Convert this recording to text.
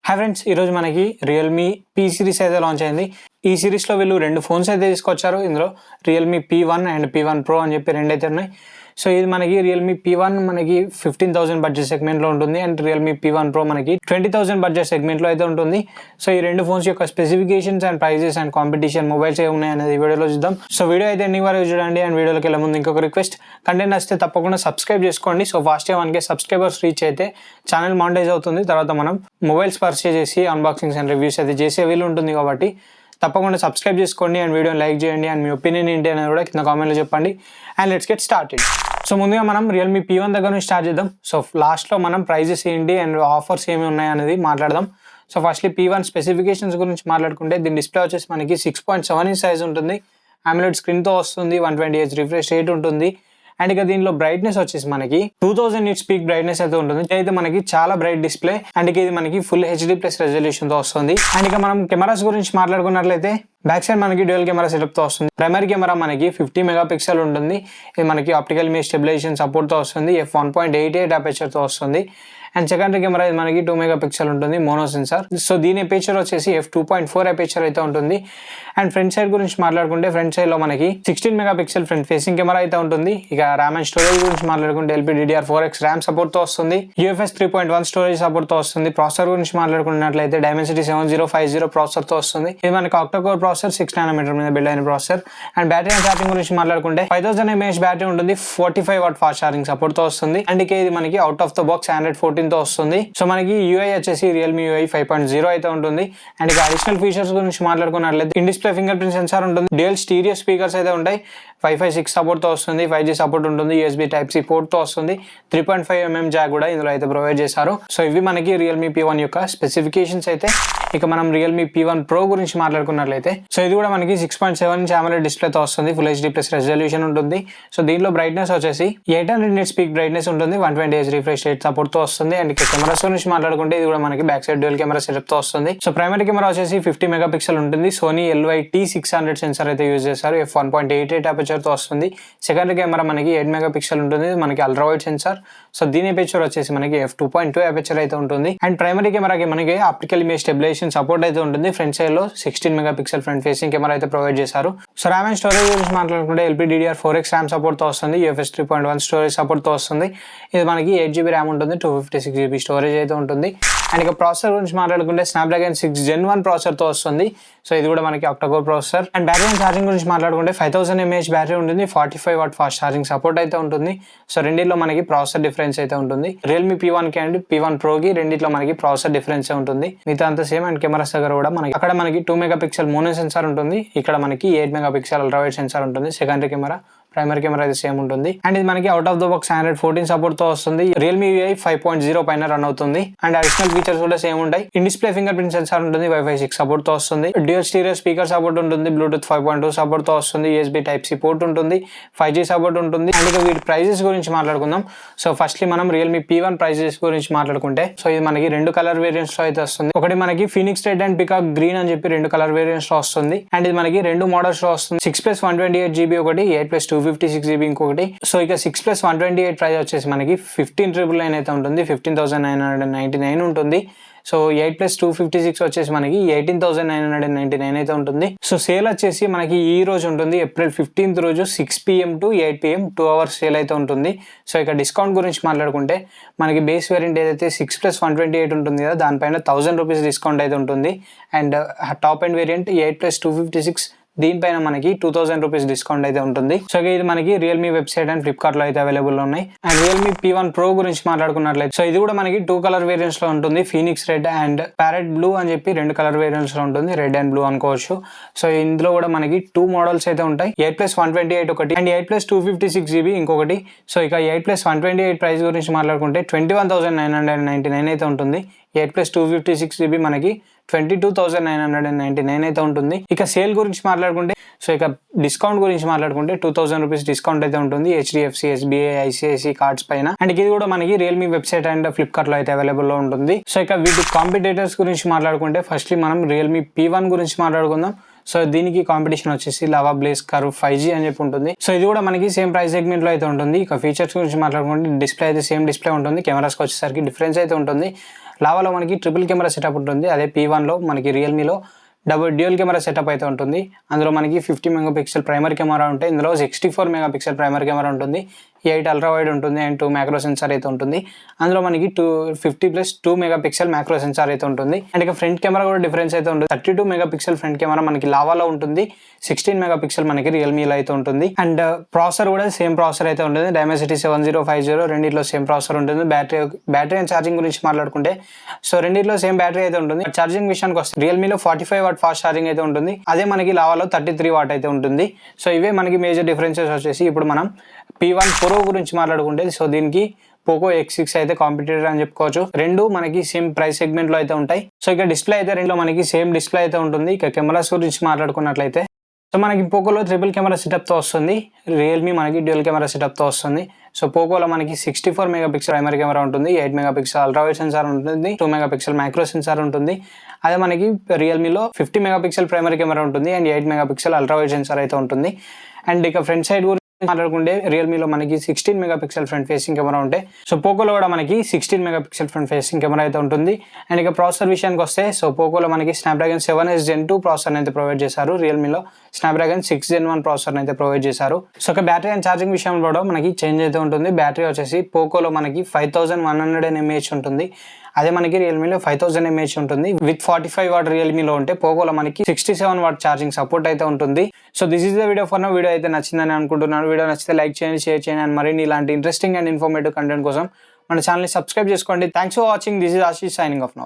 Hi friends, ఈరోజు మనకి Realme P series అయితే లాంచ్ అయింది. ఈ సిరీస్లో వీళ్ళు 2 ఫోన్స్ అయితే తీసుకొచ్చారు. ఇందులో Realme P1 and P1 Pro అని చెప్పి 2 అయితే ఉన్నాయి. సో ఇది మనకి రియల్మీ P1 మనకి 15,000 బడ్జెట్ సెగ్మెంట్లో ఉంటుంది అండ్ రియల్మీ P1 Pro మనకి 20,000 బడ్జెట్ సెగ్మెంట్లో అయితే ఉంటుంది. సో ఈ 2 ఫోన్స్ యొక్క specifications and prices and competition mobiles ఏ ఉన్నాయి అనేది వీడియోలో చూద్దాం. సో వీడియో అయితే ఎన్ని వరకు చూడండి. అండ్ వీడియోలోకి వెళ్ళే ముందు ఇంకొక రిక్వెస్ట్, కంటెంట్ నచ్చితే తప్పకుండా సబ్స్క్రైబ్ చేసుకోండి. సో ఫాస్ట్గా 1K సబ్స్క్రైబర్స్ రీచ్ అయితే ఛానల్ మానిటైజ్ అవుతుంది. తర్వాత మనం మొబైల్స్ పర్చేజ్ చేసి అన్బాక్సింగ్స్ అండ్ రివ్యూస్ అయితే చేసే వీలు ఉంటుంది. కాబట్టి తప్పకుండా సబ్స్క్రైబ్ చేసుకోండి అండ్ వీడియోని లైక్ చేయండి. అండ్ మీ ఒపీనియన్ ఏంటి అనేది కూడా కింద కామెంట్లో చెప్పండి. And let's get started. So ముందుగా మనం రియల్మీ P1 దగ్గర నుంచి స్టార్ట్ చేద్దాం. సో లాస్ట్లో మనం ప్రైజెస్ ఏంటి అండ్ ఆఫర్స్ ఏమి ఉన్నాయి అనేది మాట్లాడదాం. సో ఫస్ట్లీ P1 స్పెసిఫికేషన్స్ గురించి మాట్లాడుకుంటే దీని డిస్ప్లే వచ్చేసి మనకి 6.7 ఇంచ్ సైజ్ ఉంటుంది. AMOLED స్క్రీన్తో వస్తుంది. 120Hz రిఫ్రెష్ రేట్ ఉంటుంది. అండ్ ఇక దీనిలో బ్రైట్నెస్ వచ్చేసి మనకి 2000 నిట్స్ పీక్ బ్రైట్నెస్ అయితే ఉంటుంది. అయితే మనకి చాలా బ్రైట్ డిస్ప్లే అండ్ ఇది మనకి ఫుల్ HD+ రెజల్యూషన్ తో వస్తుంది. అండ్ ఇక మనం కెమెరాస్ గురించి మాట్లాడుకున్నట్లయితే బ్యాక్ సైడ్ మనకి డ్యూయల్ కెమెరా సెటప్ తో వస్తుంది. ప్రైమరీ కెమెరా మనకి 50 మెగాపిక్సెల్ ఉంటుంది. ఇది మనకి ఆప్టికల్ ఇమేజ్ స్టెబిలైజేషన్ సపోర్ట్ తో వస్తుంది. f1.88 అపర్చర్ తో వస్తుంది. అండ్ సెకండరీ కెమెరా మనకి 2 మెగాపిక్సెల్ ఉంటుంది, మోనో సెన్సార్. సో దీని అపర్చర్ వచ్చేసి f2.4 అపర్చర్ అయితే ఉంటుంది. అండ్ ఫ్రంట్ సైడ్ గురించి మాట్లాడుకుంటే ఫ్రంట్ సైడ్ లో మనకి 16 మెగాపిక్సెల్ ఫ్రంట్ ఫేసింగ్ కెమెరా అయితే ఉంటుంది. ఇక ర్యామ్ అండ్ స్టోరేజ్ గురించి మాట్లాడుకుంటే LPDDR4X ర్యామ్ సపోర్ట్ తో వస్తుంది. UFS 3.1 స్టోరేజ్ సపోర్ట్ తో వస్తుంది. ప్రాసెసర్ గురించి మాట్లాడుకున్నట్లయితే Dimensity 7050 ప్రాసెసర్ తో వస్తుంది. ఇది మనకి ఆక్టోకోర్ ప్రాసెసర్ 6 nm మీద బిల్డ్ అయిన processor. And battery and charging గురించి మాట్లాడుకుంటే 5000 mAh బ్యాటరీ ఉంటుంది. 45 వాట్ ఫాస్ట్ ఛార్జింగ్ సపోర్ట్ తో వస్తుంది. అండ్ ఇక ఇది మనకి out of the box Android 14 తో వస్తుంది. సో మనకి UI వచ్చేసి రియల్మీ UI 5.0 అయితే ఉంటుంది. అండ్ ఇక అడిషనల్ ఫీచర్స్ గురించి మాట్లాడుకున్నట్లయితే in display fingerprint sensor ఉంటుంది. డ్యూయల్ స్టీరియో స్పీకర్స్ అయితే ఉంటాయి. Wi-Fi 6 సపోర్ట్ తో వస్తుంది. 5G సపోర్ట్ ఉంటుంది. USB Type-C పోర్ట్ తో వస్తుంది. 3.5mm జాక్ కూడా ఇందులో అయితే ప్రొవైడ్ చేశారు. సో ఇవి మనకి రియల్మీ P1 యొక్క స్పెసిఫికేషన్స్ అయితే. ఇక మనం రియల్మీ P1 Pro గురించి మాట్లాడుకున్నట్లయితే సో ఇది కూడా మనకి 6.7 ఇంచ్ AMOLED డిస్ప్లే తో వస్తుంది. ఫుల్ HD+ రెజల్యూషన్ ఉంటుంది. సో దీనిలో బ్రైట్నెస్ వచ్చేసి 800 నిట్స్ పీక్ బ్రైట్నెస్ ఉంటుంది. 120Hz రిఫ్రెష్ రేట్ సపోర్ట్ తో వస్తుంది. అండ్ ఇక కెమెరాస్ గురించి మాట్లాడుకుంటే ఇది కూడా మనకి back side dual camera setup తో వస్తుంది. సో ప్రైమరీ కెమెరా వచ్చేసి 50 మెగాపిక్సెల్ ఉంటుంది. సోనీ LYT600 సెన్సార్ అయితే యూజ్ చేస్తారు. f1.88 అపర్చర్ తో వస్తుంది. సెకండరీ కెమెరా మనకి 8 మెగాపిక్సెల్ ఉంటుంది. మనకి అల్ట్రా వైడ్ సెన్సార్. సో దీని అపర్చర్ వచ్చేసి మనకి f2.2 అపర్చర్ అయితే ఉంటుంది. అండ్ ప్రైమరీ కెమెరాకి మనకి ఆప్టికల్ ఇమేజ్ స్టెబిలైజేషన్ సపోర్ట్ అయితే ఉంటుంది. ఫ్రంట్ సైడ్ లో 16 మెగాపిక్సెల్ ఫ్రంట్ ఫేసింగ్ కెమెరా అయితే ప్రొవైడ్ చేశారు. సో ర్యామ్ అండ్ స్టోరేజ్ గురించి మాట్లాడుకుంటే LPDDR4X ర్యామ్ సపోర్ట్ తో వస్తుంది. UFS 3.1 స్టోరేజ్ సపోర్ట్ తో వస్తుంది. ఇది మనకి 8GB ర్యామ్ ఉంటుంది. 256GB స్టోరేజ్ అయితే ఉంటుంది. అండ్ ఇక ప్రాసెసర్ గురించి మాట్లాడుకుంటే Snapdragon 6 Gen 1 ప్రాసెసర్ తో వస్తుంది. సో ఇది కూడా మనకి octa-core processor. And battery and charging గురించి మాట్లాడుకుంటే 5000 mAh బ్యాటరీ ఉంటుంది. 45 వాట్ ఫాస్ట్ ఛార్జింగ్ సపోర్ట్ అయితే ఉంటుంది. సో రెండిట్లో మనకి ప్రాసెసర్ డిఫరెన్స్ అయితే ఉంటుంది. రియల్మీ P1 కి అండ్ P1 Pro కి రెండిట్లో మనకి ప్రాసెసర్ డిఫరెన్స్ ఉంటుంది. మిగతా అంతా సేమ్. అండ్ కెమెరాస్ దగ్గర కూడా మనకి అక్కడ మనకి 2 మెగాపిక్సెల్ మోనో సెన్సార్ ఉంటుంది. ఇక్కడ మనకి 8 మెగాపిక్సెల్ అల్ట్రా వైడ్ సెన్సార్ ఉంటుంది. సెకండరీ కెమెరా ప్రైమరీ కెమెరా అయితే సేమ్ ఉంటుంది. అండ్ ఇది మనకి out of the box Android 14 support తో వస్తుంది. రియల్మీ UI 5.0 పైన రన్ అవుతుంది. అండ్ అడిషనల్ ఫీచర్స్ కూడా సేమ్ ఉంటాయి. In display fingerprint sensor ఉంటుంది. Wi-Fi 6 సపోర్ట్ తో వస్తుంది. డ్యూయల్ స్టీరియో స్పీకర్ సపోర్ట్ ఉంటుంది. Bluetooth 5.2 సపోర్ట్ తో వస్తుంది. USB Type-C పోర్ట్ ఉంటుంది. 5G సపోర్ట్ ఉంటుంది. అండ్ ఇక వీటి ప్రైజెస్ గురించి మాట్లాడుకుందాం. సో ఫస్ట్లీ మనం రియల్మీ P1 ప్రైజెస్ గురించి మాట్లాడుకుంటే సో ఇది మనకి 2 కలర్ వేరియంట్స్ లో అయితే వస్తుంది. ఒకటి మనకి Phoenix red and peacock green అని చెప్పి 2 కలర్ వేరియంట్స్ లో వస్తుంది. అండ్ ఇది మనకి 2 మోడల్స్ లో వస్తుంది. 6+128GB ఒకటి, 8+256GB ఇంకొకటి. సో ఇక 6+128 ప్రైస్ వచ్చేసి మనకి 15,999 అయితే ఉంటుంది. 15,999 ఉంటుంది. సో 8+256 వచ్చేసి మనకి 18,999 అయితే ఉంటుంది. సో సేల్ వచ్చేసి మనకి ఈ రోజు ఉంటుంది. April 15th రోజు 6 PM to 8 PM 2 hours sale అయితే ఉంటుంది. సో ఇక డిస్కౌంట్ గురించి మాట్లాడుకుంటే మనకి బేస్ వేరియంట్ ఏదైతే 6+128 ఉంటుంది కదా దానిపైన 1000 రూపీస్ డిస్కౌంట్ అయితే ఉంటుంది. అండ్ టాప్ అండ్ వేరియంట్ 8+256 దీనిపైన మనకి 2000 రూపీస్ డిస్కౌంట్ అయితే ఉంటుంది. సో ఇది మనకి రియల్మీ వెబ్సైట్ అండ్ ఫ్లిప్కార్ట్ లో అయితే అవైలబుల్ ఉన్నాయి. అండ్ రియల్మీ P1 Pro గురించి మాట్లాడుకున్నట్లయితే సో ఇది కూడా మనకి 2 కలర్ వేరియంట్స్ లో ఉంటుంది. Phoenix red and parrot blue అని చెప్పి 2 కలర్ వేరియంట్స్ లో ఉంటుంది. రెడ్ అండ్ బ్లూ అనుకోవచ్చు. సో ఇందులో కూడా మనకి 2 మోడల్స్ అయితే ఉంటాయి. 8+128 ఒకటి అండ్ 8+256GB ఇంకొకటి. సో ఇక 8+128 ప్రైస్ గురించి మాట్లాడుకుంటే 21,999 అయితే ఉంటుంది. 8+256GB మనకి 22,999 అయితే ఉంటుంది. ఇక సేల్ గురించి మాట్లాడుకుంటే సో ఇక డిస్కౌంట్ గురించి మాట్లాడుకుంటే 2000 రూపీస్ డిస్కౌంట్ అయితే ఉంటుంది. HDFC, SBI, ICICI కార్డ్స్ పైన. అండ్ ఇది కూడా మనకి రియల్మీ వెబ్సైట్ అండ్ ఫ్లిప్కార్ట్ లో అయితే అవైలబుల్ లో ఉంటుంది. సో ఇక వీటి కాంపిటేటర్స్ గురించి మాట్లాడుకుంటే ఫస్ట్లీ మనం రియల్మీ P1 గురించి మాట్లాడుకుందాం. సో దీనికి కాంపిటీషన్ వచ్చేసి లావా బ్లేజ్ కర్వ్ 5G అని చెప్పి ఉంటుంది. సో ఇది కూడా మనకి సేమ్ ప్రైస్ సెగ్మెంట్ లో అయితే ఉంటుంది. ఇక ఫీచర్స్ గురించి మాట్లాడుకుంటే డిస్ప్లే అయితే సేమ్ డిస్ప్లే ఉంటుంది. కెమెరాస్కి వచ్చేసరికి డిఫరెన్స్ అయితే ఉంటుంది. లావాలో మనకి ట్రిపుల్ కెమెరా సెటప్ ఉంటుంది. అదే P1లో మనకి రియల్మీలో డ్యూయల్ కెమెరా సెటప్ అయితే ఉంటుంది. అందులో మనకి 50 మెగాపిక్సెల్ ప్రైమరీ కెమెరా ఉంటాయి. ఇందులో 64 మెగాపిక్సెల్ ప్రైమరీ కెమెరా ఉంటుంది. 8 అల్ట్రా వైడ్ ఉంటుంది అండ్ 2 మ్యాక్రో సెన్సార్ అయితే ఉంటుంది. అందులో మనకి 2 మెగాపిక్సెల్ మ్యాక్రో సెన్సార్ అయితే ఉంటుంది. అండ్ ఇక ఫ్రంట్ కెమెరా కూడా డిఫరెన్స్ అయితే ఉంటుంది. 32 మెగాపిక్సెల్ ఫ్రంట్ కెమెరా మనకి లావాలో ఉంటుంది. 16 మెగాపిక్సెల్ మనకి రియల్మీలో అయితే ఉంటుంది. అండ్ ప్రాసెసర్ కూడా సేమ్ ప్రాసెసర్ అయితే ఉంటుంది. Dimensity 7050 రెండిట్లో సేమ్ ప్రాసెసర్ ఉంటుంది. బ్యాటరీ అండ్ ఛార్జింగ్ గురించి మాట్లాడుకుంటే సో రెండిట్లో సేమ్ బ్యాటరీ అయితే ఉంటుంది. ఛార్జింగ్ విషయానికి వస్తే రియల్మీలో 45 వాట్ ఫాస్ట్ ఛార్జింగ్ అయితే ఉంటుంది. అదే మనకి లావాలో 33 వాట్ అయితే ఉంటుంది. సో ఇవే మనకి మేజర్ డిఫరెన్సెస్ వచ్చేసి. ఇప్పుడు మనం P1 Pro గురించి మాట్లాడుకుంటే సో దీనికి పోకో X6 అయితే కాంపిటేటర్ అని చెప్పుకోవచ్చు. రెండు మనకి సేమ్ ప్రైస్ సెగ్మెంట్ లో అయితే ఉంటాయి. సో ఇక డిస్ప్లే అయితే రెండులో మనకి సేమ్ డిస్ప్లే అయితే ఉంటుంది. ఇక కెమెరాస్ గురించి మాట్లాడుకున్నట్లయితే సో మనకి పోకోలో ట్రిపుల్ కెమెరా సెటప్తో వస్తుంది. రియల్మీ మనకి డ్యూయల్ కెమెరా సెటప్తో వస్తుంది. సో పోకోలో మనకి 64 మెగాపిక్సెల్ ప్రైమరీ కెమెరా ఉంటుంది. 8 మెగాపిక్సెల్ అల్ట్రా వైడ్ సెన్సార్ ఉంటుంది. 2 మెగాపిక్సెల్ మైక్రో సెన్సార్ ఉంటుంది. అదే మనకి రియల్మీలో 50 మెగాపిక్సెల్ ప్రైమరీ కెమెరా ఉంటుంది and 8 megapixel ultra wide sensor అయితే ఉంటుంది. అండ్ ఇక ఫ్రంట్ సైడ్ మాట్లాడుకుంటే రియల్మీలో మనకి 16 మెగాపిక్సెల్ ఫ్రంట్ ఫేసింగ్ కెమెరా ఉంటాయి. సో పోకోలో కూడా మనకి 16 మెగాపిక్సెల్ ఫ్రంట్ ఫేసింగ్ కెమెరా అయితే ఉంటుంది. అండ్ ఇక ప్రాసెసర్ విషయానికి వస్తే సో పోకోలో మనకి స్నాప్డ్రాగన్ 7S Gen 2 ప్రాసెసర్ అయితే ప్రొవైడ్ చేశారు. రియల్మీలో స్నాప్డ్రాగన్ 6 Gen 1 ప్రాసెసర్ అయితే ప్రొవైడ్ చేశారు. సో ఒక బ్యాటరీ అండ్ ఛార్జింగ్ విషయంలో కూడా మనకి చేంజ్ అయితే ఉంటుంది. బ్యాటరీ వచ్చేసి పోకోలో మనకి 5100 mAh ఉంటుంది. అదే మనకి రియల్మీలో 5000 mAh ఉంటుంది. విత్ 45 వాట్ రియల్మీలో ఉంటే పోకోలో మనకి 67 వాట్ ఛార్జింగ్ సపోర్ట్ అయితే ఉంటుంది. So this is the video for now. Video అయితే నచ్చిందని అనుకుంటున్నాను. వీడియో నచ్చితే లైక్ చేయండి, షేర్ చేయండి అండ్ మరిన్ని ఇలాంటి ఇంట్రెస్టింగ్ అండ్ ఇన్ఫర్మేటివ్ కంటెంట్ కోసం మన ఛానల్ని సబ్స్క్రైబ్ చేసుకోండి. Thanks for watching. This is Ashish signing off now.